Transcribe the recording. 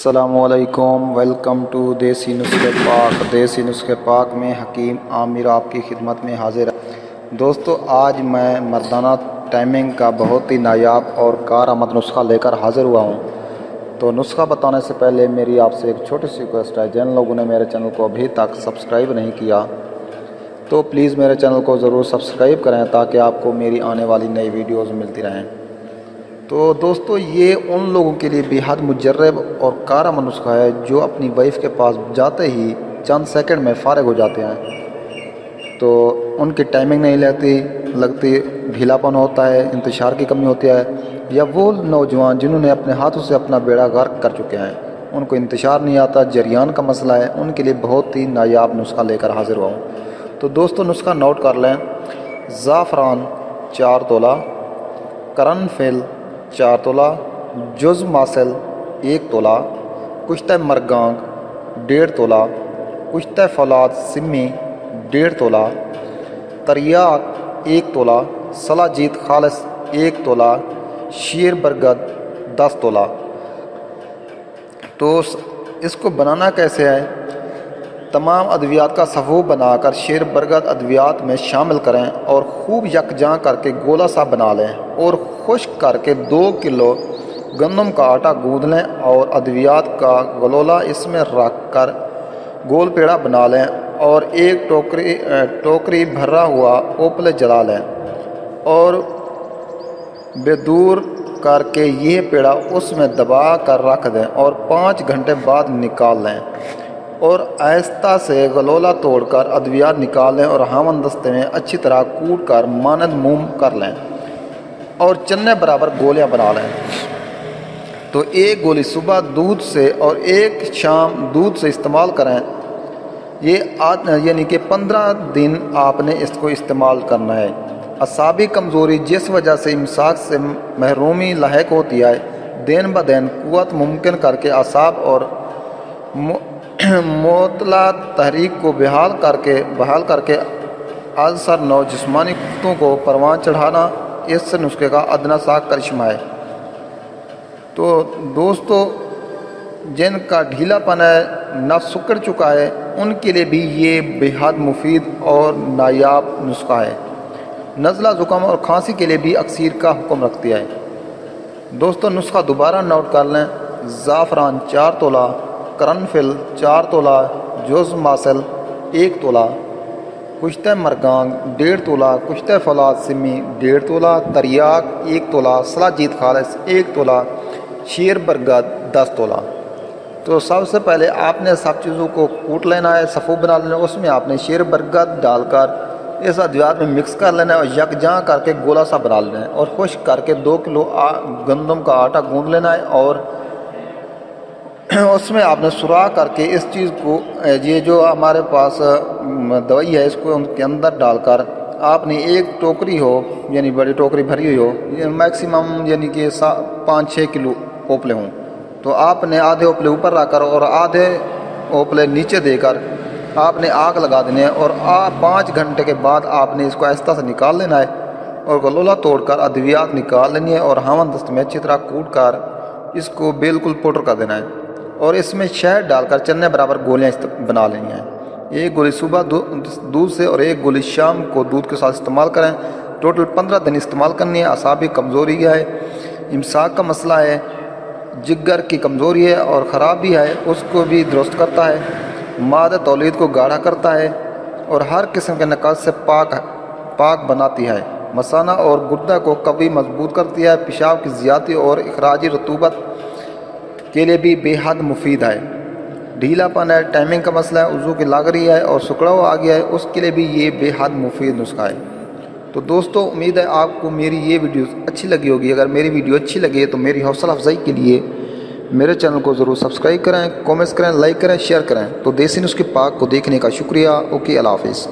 السلام علیکم، welcome to دیسی نسخے پاک۔ دیسی نسخے پاک میں حکیم عامر آپ کی خدمت میں حاضر ہے۔ دوستو، آج میں مردانہ ٹائمنگ کا بہت ہی نایاب اور کارآمد نسخہ لے کر حاضر ہوا ہوں۔ تو نسخہ بتانے سے پہلے میری آپ سے ایک چھوٹی سی ریکویسٹ ہے، جن لوگوں نے میرے چینل کو ابھی تک سبسکرائب نہیں کیا تو پلیز میرے چینل کو ضرور سبسکرائب کریں تاکہ آپ کو میری آنے والی نئی ویڈیوز ملتی رہیں۔ تو دوستو، یہ ان لوگوں کے لیے بے حد مجرب اور کارآمد نسخہ ہے جو اپنی وائف کے پاس جاتے ہی چند سیکنڈ میں فارغ ہو جاتے ہیں۔ تو ان کی ٹائمنگ نہیں لگتی، ڈھیلا پن ہوتا ہے، انتشار کی کمی ہوتی ہے، یا وہ نوجوان جنہوں نے اپنے ہاتھوں سے اپنا بیڑا غرق کر چکے ہیں، ان کو انتشار نہیں آتا، جریان کا مسئلہ ہے، ان کے لیے بہت ہی نایاب نسخہ لے کر حاضر ہوا ہوں۔ تو دوستو، نسخہ نوٹ کر لیں۔ زعفران 4 تولہ، کرن فل 4 تولہ، جز ماسل 1 تولہ، کشتہ مرگانگ 1.5 تولہ، کشتہ فولاد سمی 1.5 تولہ، تریاک 1 تولہ، سلاجیت خالص 1 تولہ، شیر برگد 10 تولہ۔ تو اس کو بنانا کیسے ہے؟ تمام ادویات کا صفوف بنا کر شیر برگد ادویات میں شامل کریں اور خوب یکجاں کر کے گولا سا بنا لیں، اور خشک کر کے 2 کلو گندم کا آٹا گوندھ لیں اور ادویات کا گلولا اس میں رکھ کر گول پیڑا بنا لیں، اور ایک ٹوکری بھرا ہوا اوپلے جلا لیں اور بے دور کر کے یہ پیڑا اس میں دبا کر رکھ دیں، اور 5 گھنٹے بعد نکال لیں، اور آہستہ سے گلولا توڑ کر ادویات نکال لیں اور ہاون دستے میں اچھی طرح کوٹ کر مانند موم کر لیں اور چنے برابر گولیاں بنا لیں۔ تو 1 گولی صبح دودھ سے اور 1 شام دودھ سے استعمال کریں۔ یعنی کہ 15 دن آپ نے اس کو استعمال کرنا ہے۔ اعصابی کمزوری جس وجہ سے امساک سے محرومی لاحق ہوتی ہے، دن بدن قوت ممکن کر کے اعصاب اور معطلہ تحریک کو بحال کر کے ازسر نو جسمانی قوتوں کو پروان چڑھانا اس نسخے کا ادنا سا کرشمہ ہے۔ تو دوستو، جن کا ڈھیلا پن ہے، نفس سکڑ چکا ہے، ان کے لیے بھی یہ بے حد مفید اور نایاب نسخہ ہے۔ نزلہ، زکام اور کھانسی کے لیے بھی اکسیر کا حکم رکھتی ہے۔ دوستو، نسخہ دوبارہ نوٹ کر لیں۔ زعفران 4 تولہ، کرن فل 4 تولہ، جز ماسل 1 تولہ، کشتہ مرگانگ 1.5 تولہ، کشتہ فولاد سمی 1.5 تولہ، تریاک 1 تولہ، سلاجیت خالص 1 تولہ، شیر برگد 10 تولہ۔ تو سب سے پہلے آپ نے سب چیزوں کو کوٹ لینا ہے، صفوف بنا لینا ہے، اس میں آپ نے شیر برگد ڈال کر اس ادویات میں مکس کر لینا ہے اور یکجاں کر کے گولا سا بنا لینا ہے، اور خشک کر کے 2 کلو گندم کا آٹا گوندھ لینا ہے، اور اس میں آپ نے سوراخ کر کے اس چیز کو، یہ جو ہمارے پاس دوائی ہے، اس کو ان کے اندر ڈال کر آپ نے 1 ٹوکری ہو، یعنی بڑی ٹوکری بھری ہوئی ہو، میکسیمم یعنی کہ 5-6 کلو اوپلے ہوں، تو آپ نے آدھے اوپلے اوپر رکھ کر اور آدھے اوپلے نیچے دے کر آپ نے آگ لگا دینی ہے، اور 5 گھنٹے کے بعد آپ نے اس کو آہستہ سے نکال لینا ہے اور گلولا توڑ کر ادویات نکال لینی ہے، اور ہاون دست میں اچھی طرح کوٹ کر اس کو بالکل پاؤڈر کر دینا ہے، اور اس میں شہد ڈال کر چنے برابر گولیاں بنا لینی ہیں۔ 1 گولی صبح دودھ سے اور 1 گولی شام کو دودھ کے ساتھ استعمال کریں۔ ٹوٹل 15 دن استعمال کرنی ہے۔ اعصابی کمزوری ہے، امساک کا مسئلہ ہے، جگر کی کمزوری ہے اور خرابی ہے، اس کو بھی درست کرتا ہے، مادہ تولید کو گاڑھا کرتا ہے، اور ہر قسم کے نقص سے پاک بناتی ہے، مثانہ اور گردہ کو قوی مضبوط کرتی ہے، پیشاب کی زیادتی اور اخراجی رطوبت کے لیے بھی بے حد مفید ہے، ڈھیلا پن ہے، ٹائمنگ کا مسئلہ ہے، عضو کی لاغری ہے اور سکڑاؤ آ گیا ہے، اس کے لیے بھی یہ بے حد مفید نسخہ ہے۔ تو دوستو، امید ہے آپ کو میری یہ ویڈیو اچھی لگی ہوگی۔ اگر میری ویڈیو اچھی لگے تو میری حوصلہ افزائی کے لیے میرے چینل کو ضرور سبسکرائب کریں، کامنٹس کریں، لائک کریں، شیئر کریں۔ تو دیسی نسخے پاک کو دیکھنے کا شکریہ۔ اوکے، اللہ حافظ۔